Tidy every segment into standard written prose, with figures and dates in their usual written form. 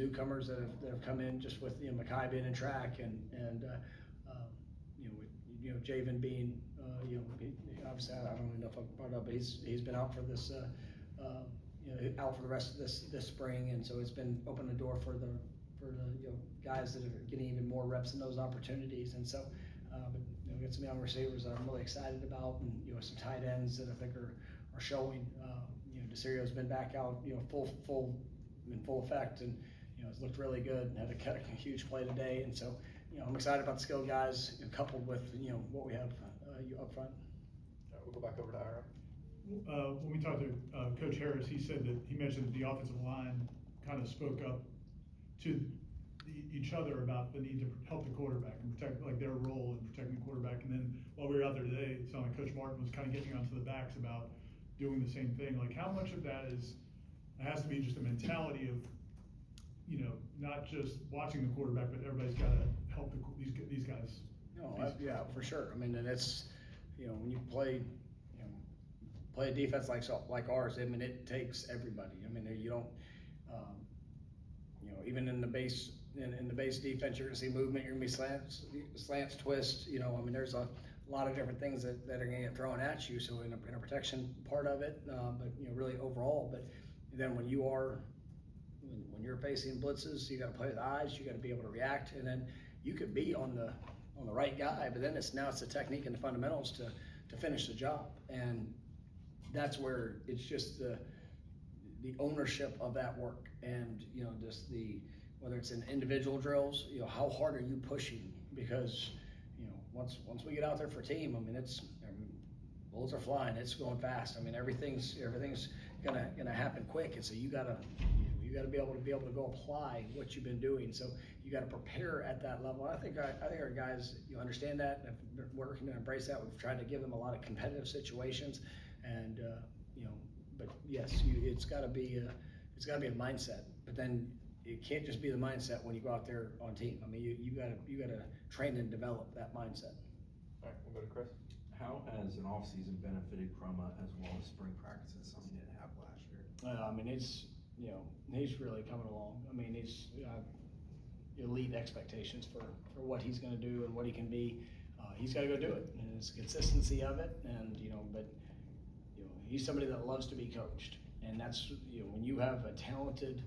newcomers that have come in just with Makai being in track and with Javen being obviously I don't even know if I brought it up, but he's been out for this out for the rest of this spring, and so it's been opening the door for the guys that are getting even more reps in those opportunities. And so we got some young receivers that I'm really excited about, and some tight ends that I think are showing. DeCirio's been back out in full effect, and it's looked really good and had a huge play today. And so I'm excited about the skilled guys coupled with what we have up front. We'll go back over to Ira. When we talked to Coach Harris, he mentioned that the offensive line kind of spoke up to each other about the need to help the quarterback and protect their role in protecting the quarterback. And then while we were out there today, it sounded like Coach Martin was kind of getting onto the backs about doing the same thing. Like, how much of that has to be just a mentality of not just watching the quarterback, but everybody's got to help these guys. Yeah, for sure. I mean, and it's when you play a defense like ours, I mean, it takes everybody. I mean, you don't even in the base defense, you're going to see movement. You're going to be slants, twists. I mean, there's a lot of different things that are going to get thrown at you. So in a protection part of it, but really overall. But then when you're facing blitzes, you got to play with eyes. You got to be able to react, and then you could be on the right guy, but then it's the technique and the fundamentals to finish the job. And that's where it's just the ownership of that work, and just whether it's in individual drills, how hard are you pushing? Because once we get out there for team, I mean, bullets are flying, it's going fast. I mean, everything's gonna happen quick, and so you gotta be able to go apply what you've been doing. So you got to prepare at that level. I think our guys understand that, and have been working to embrace that. We've tried to give them a lot of competitive situations, and but yes, it's got to be a mindset. But then it can't just be the mindset when you go out there on team. I mean, you got to train and develop that mindset. All right, we'll go to Chris. How has an off-season benefited Crumma as well as spring practices, something he didn't have last year? I mean, he's really coming along. I mean, he's elite expectations for what he's going to do and what he can be. He's got to go do it, and it's consistency of it. And but he's somebody that loves to be coached, and that's when you have a talented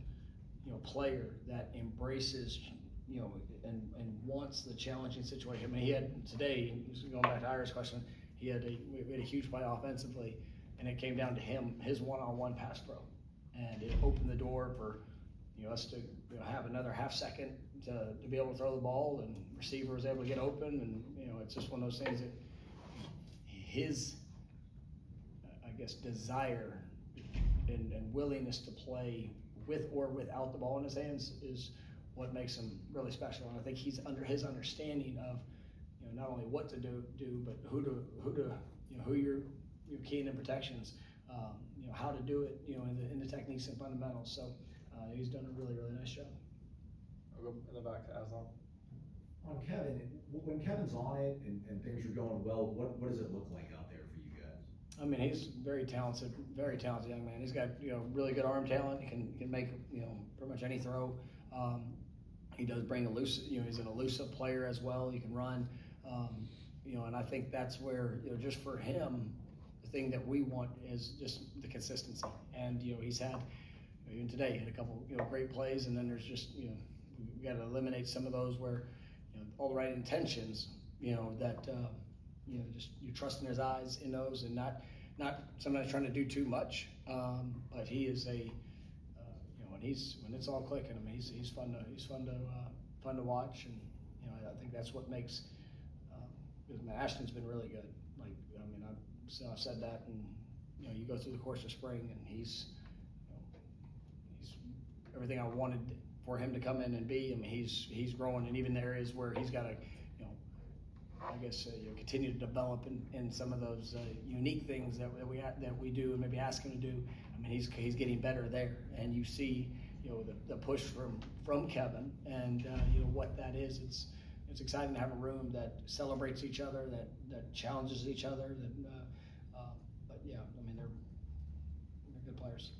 player that embraces and wants the challenging situation. I mean, he had today, going back to Ira's question, we had a huge play offensively, and it came down to his one-on-one pass pro, and it opened the door for us to have another half second to be able to throw the ball, and receiver was able to get open, and it's just one of those things that his desire and willingness to play with or without the ball in his hands is what makes him really special. And I think he's under his understanding of not only what to do, but who you're keying in protections, how to do it, in the techniques and fundamentals. So he's done a really, really nice job. I'll go in the back to Aslan. On Kevin, when Kevin's on it and things are going well, what does it look like out there for you guys? I mean, he's very talented young man. He's got really good arm talent. He can make pretty much any throw. He does bring he's an elusive player as well. He can run, and I think that's where just for him, the thing that we want is just the consistency. And he's had even today he had a couple great plays, and then there's just we got to eliminate some of those where all the right intentions that just you trust in his eyes in those, and not sometimes trying to do too much, but he is when it's all clicking. I mean, he's fun to watch, and I think that's what makes Ashton's been really good. Like, I mean, I've said that, and you go through the course of spring, and he's everything I wanted for him to come in and be. I mean, he's growing, and even the areas where he's got to continue to develop in some of those unique things that we do and maybe ask him to do. I mean, he's getting better there, and you see the push from Kevin, and what that is. It's exciting to have a room that celebrates each other, that challenges each other. But yeah, I mean they're good players.